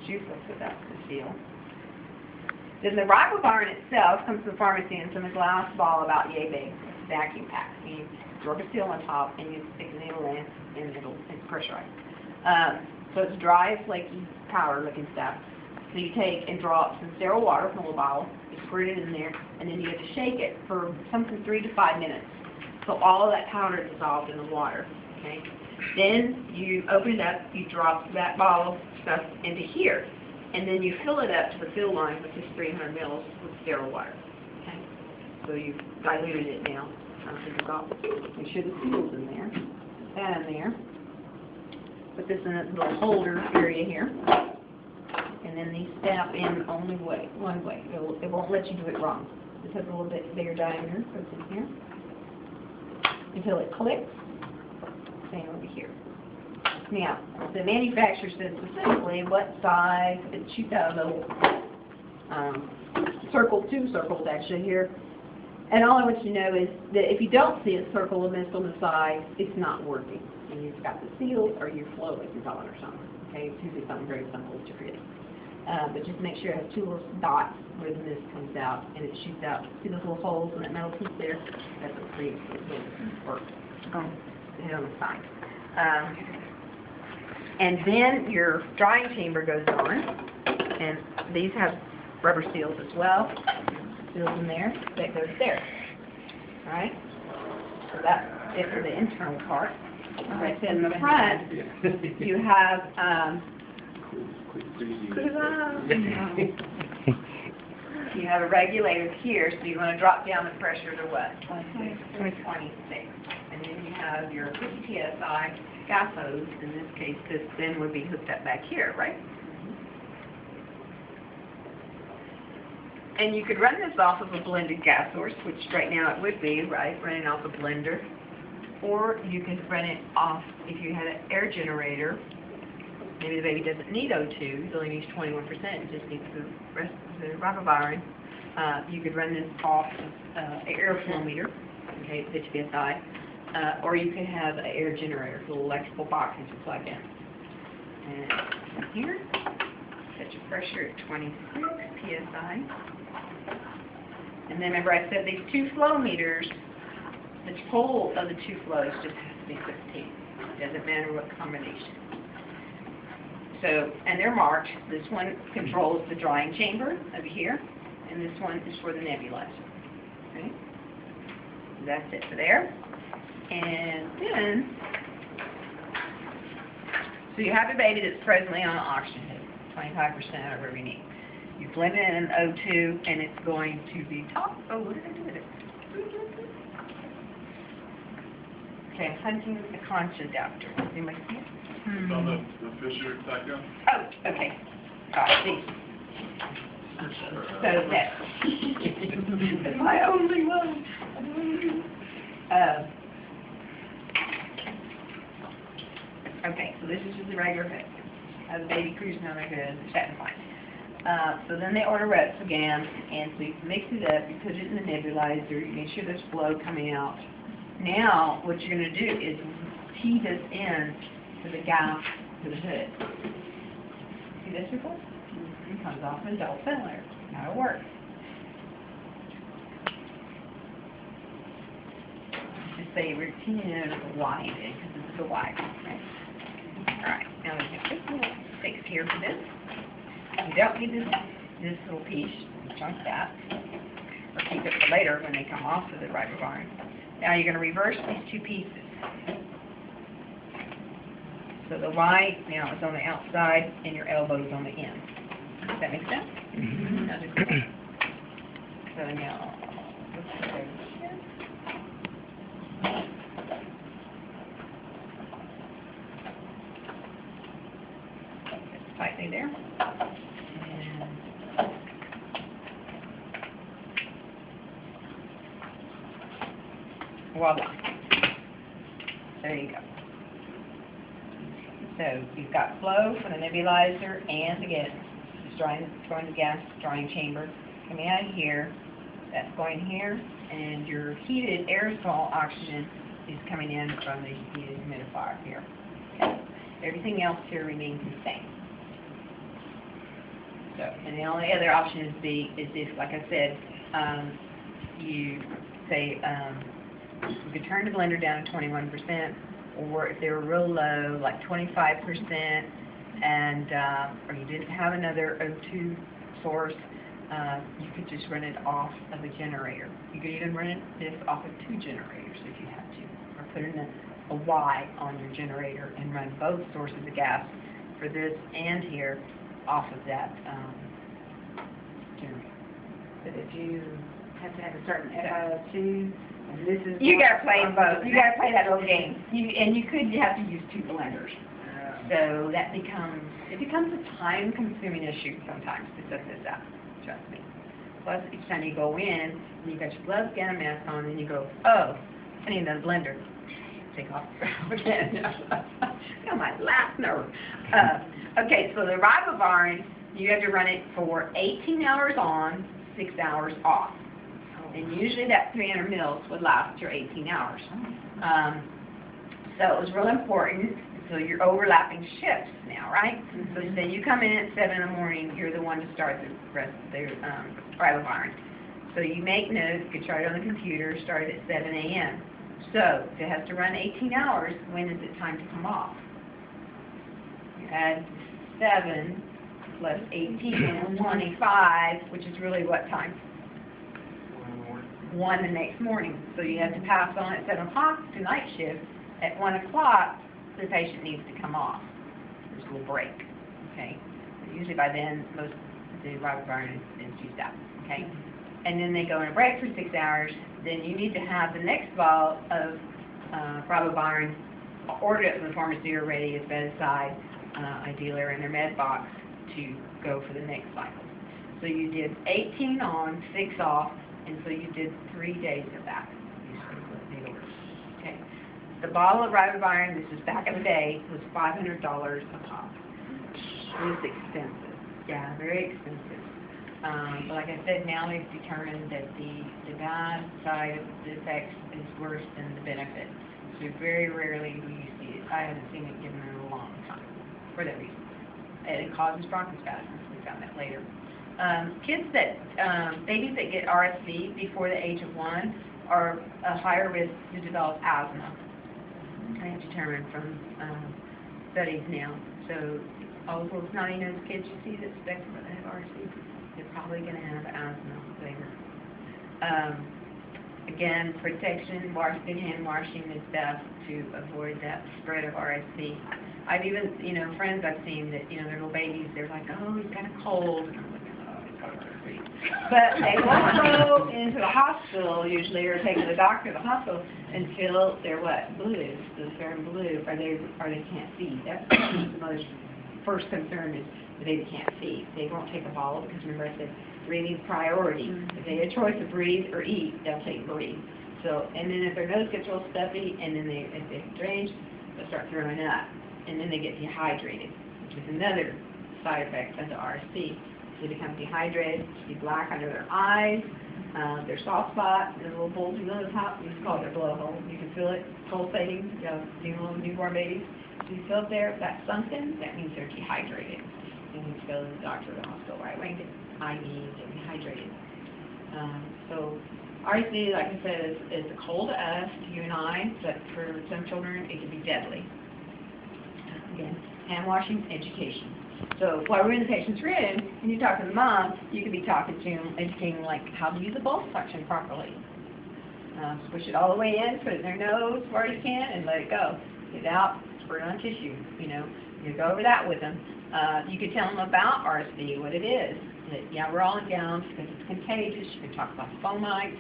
useless without the seal. Then the ribovirin itself comes from the pharmacy and it's in a glass ball about yay big, vacuum pack. You rub a seal on top and you stick the needle in and it's pressurized. So it's dry, flaky, powder-looking stuff. So you take and drop some sterile water from a little bottle, you squirt it in there, and then you have to shake it for something 3 to 5 minutes. So all of that powder is dissolved in the water. Okay. Then you open it up, you drop that bottle stuff into here, and then you fill it up to the fill line, which is 300 mils with sterile water. Okay. So you've diluted it now. Make sure the seal's in there. Put that in there. Put this in a little holder area here. And then these snap in only one way. It won't let you do it wrong. This has a little bit bigger diameter, goes in here. Until it clicks. Same over here. Now, the manufacturer says specifically what size. It shoots out a little circle, 2 circles actually here. And all I want you to know is that if you don't see a circle of mist on the side, it's not working. And you've got the seal or your flow, like you're calling or something. Okay, it's usually something very simple to create. But just make sure it has 2 little dots where the mist comes out and it shoots out. See those little holes in that metal piece there? That's what creates the work. On the side. And then your drying chamber goes on, and these have rubber seals as well. Seals in there, that goes there. Alright? So that's it for the internal part. As I said in the front, you have you have a regulator here, so you want to drop down the pressure to what? 26. And then you have your 50 psi gas hose. In this case, this then would be hooked up back here, right? And you could run this off of a blended gas source, which right now it would be, right, running off a blender. Or you could run it off, if you had an air generator, maybe the baby doesn't need O2, it only needs 21%, it just needs the rest of the ribovirin. You could run this off an air flow meter, okay, 50 psi, or you could have an air generator, a little electrical box that you plug in. And here, set your pressure at 26 psi. And then remember I said these 2 flow meters, the total of the 2 flows just has to be 15. It doesn't matter what combination. So, and they're marked. This one controls the drying chamber over here, and this one is for the nebulizer. Okay? That's it for there. And then, so you have a baby that's presently on an oxygen, 25% or whatever you need. You blend it in O2, and it's going to be top. Oh, what did I do with it? Okay, I'm hunting the conch adapter. Does anybody see it? It's on the Fisher Tyco? Oh, okay. See. So that's my only one. Okay, so this is just the regular hood. Has a baby cruising on their hood, chatting fine. So then they order reps again, and so you mix it up, you put it in the nebulizer, you make sure there's flow coming out. Now, what you're going to do is key this in to the Gaus, to the hood. See this report? It comes off in adult ventilator. How it works. Just say we're keying in with a wide, because this is a wide, right? Alright, now we have this little fix here for this. You don't need this little piece, chunk that, or keep it for later when they come off of the ribovirin. Now you're going to reverse these 2 pieces. So the right now is on the outside and your elbow is on the end. Does that make sense? Mm-hmm. So now, let's put it over here. It's tightly there. And voila. There you go. So you've got flow from the nebulizer and the gas, going the gas drying chamber coming out of here. That's going here, and your heated aerosol oxygen is coming in from the heated humidifier here. Okay. Everything else here remains the same. So, and the only other option is if, like I said, you say you could turn the blender down to 21%, or if they were real low, like 25%, and or you didn't have another O2 source, you could just run it off of a generator. You could even run this off of 2 generators if you had to, or put in a Y on your generator and run both sources of gas for this and here off of that generator. But if you have to have a certain FiO2, and this is... You gotta play both. You gotta play that little game. You have to use 2 blenders. So that becomes a time-consuming issue sometimes to set this up. Trust me. Plus, each time you go in, and you got your gloves and a mask on, and you go, oh, I need another blender. Take off again. Got my last nerve. Okay, so the ribavirin, you have to run it for 18 hours on, 6 hours off. And usually that 300 mils would last your 18 hours. So it was real important. So you're overlapping shifts now, right? So say you come in at 7 in the morning, you're the one to start the rest of the ribavirin. So you make notes, you start it on the computer, start it at 7 a.m. So if it has to run 18 hours, when is it time to come off? You add 7 plus 18 is 25, which is really what time? 1 the next morning. So you have to pass on at 7 o'clock to night shift. At 1 o'clock, the patient needs to come off. There's a little break, okay? Usually by then, most of the ribavirin is used up, okay? And then they go on a break for 6 hours. Then you need to have the next bottle of ribavirin ordered at the pharmacy or ready at bedside, ideally or in their med box, to go for the next cycle. So you did 18 on, 6 off, and so you did 3 days of that. Okay. The bottle of ribavirin, this is back in the day, was $500 a pop. It was expensive. Yeah, very expensive. But like I said, now we've determined that the bad side of the effects is worse than the benefit. So very rarely do you see it. I haven't seen it given in a long time for that reason. And it causes bronchospasms. We found that later. Babies that get RSV before the age of 1 are a higher risk to develop asthma. I have determined from studies now. So all of those naughty-nosed kids you see that suspect that they have RSV, they're probably going to have asthma later. Again, protection, good hand washing is best to avoid that spread of RSV. I've even, friends I've seen that, their little babies, they're like, oh, he's got a cold. And I'm like, oh, he's got RSV. But they won't go into the hospital usually, or take the doctor to the hospital until they're what? Blue, the serum blue, or they can't feed. That's the most first concern is the baby can't feed. They won't take a bottle because remember I said breathing priority. If they had a choice of breathe or eat, they'll take breathe. So, and then if their nose gets real stuffy, and then if they drain, they'll start throwing up, and then they get dehydrated, which is another side effect of the RSV. They become dehydrated, see black under their eyes, their soft spot, their little bulging on the top. We call it their blowhole. You can feel it pulsating. Little newborn babies. So you feel it there. If that's sunken, that means they're dehydrated. You need to go to the doctor or the hospital right away and get IV and get dehydrated. So RSV, like I said, is a cold to us, to you and I, but for some children it can be deadly. Again, hand washing, education. So while we're in the patient's room, and you talk to the mom, you could be talking to them, educating like how to use a bulb suction properly. Push it all the way in, put it in their nose as far as you can, and let it go. Get it out, squirt it on tissue. You go over that with them. You could tell them about RSV, what it is. That, yeah, we're all in gowns because it's contagious. You can talk about fomites.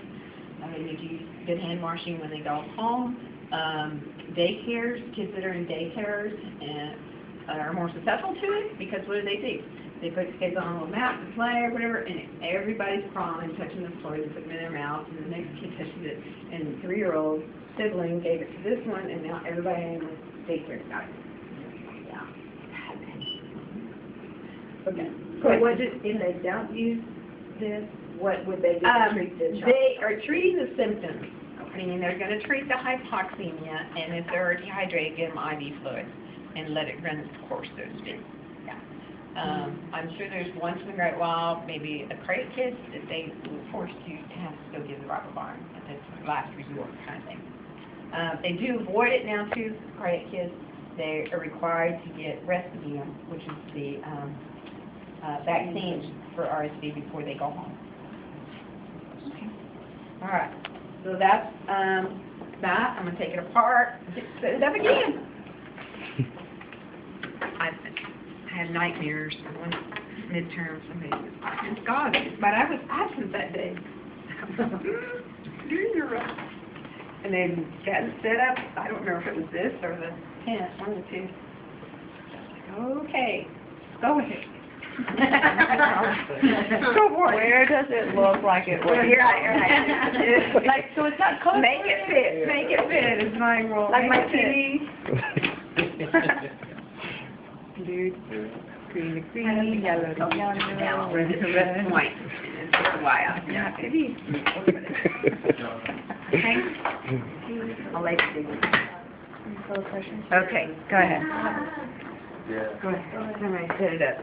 They need to use good hand washing when they go home. Daycares, kids that are in daycares and are more susceptible to it because what do? They put kids on a little mat to play or whatever, and everybody's crawling, touching the toys and putting it in their mouth, and the next kid touches it, and the 3-year-old sibling gave it to this one, and now everybody in the daycare got it. Yeah. Okay. So if they don't use this, what would they do to treat the child? They are treating the symptoms, meaning they're going to treat the hypoxemia, and if they're dehydrated, give them IV fluid and let it run its course, so to speak. Yeah. I'm sure there's once in a great while, maybe a credit kit that they were forced to have to go give the robber barn. That's last resort kind of thing. They do avoid it now too, credit kits. They are required to get Respidium, which is the vaccine for RSV before they go home. Okay. All right. So that's that. I'm going to take it apart and set it up again. I had nightmares on midterm. Somebody was like, God, but I was absent that day. You're right. And then got it set up. I don't remember if it was this or the tent, one of the two. Okay, go ahead. Go for it. Where does it look like it was? You're right. Like, so it's not close. Make it fit. Make it fit. It's mine. Well, Like my make it TV. Blue, green, yellow, down. Red to red point. It's just a while. Yeah, TV. Okay. I'll let you do it. Okay, go ahead. Yeah. Go ahead. Somebody set it up.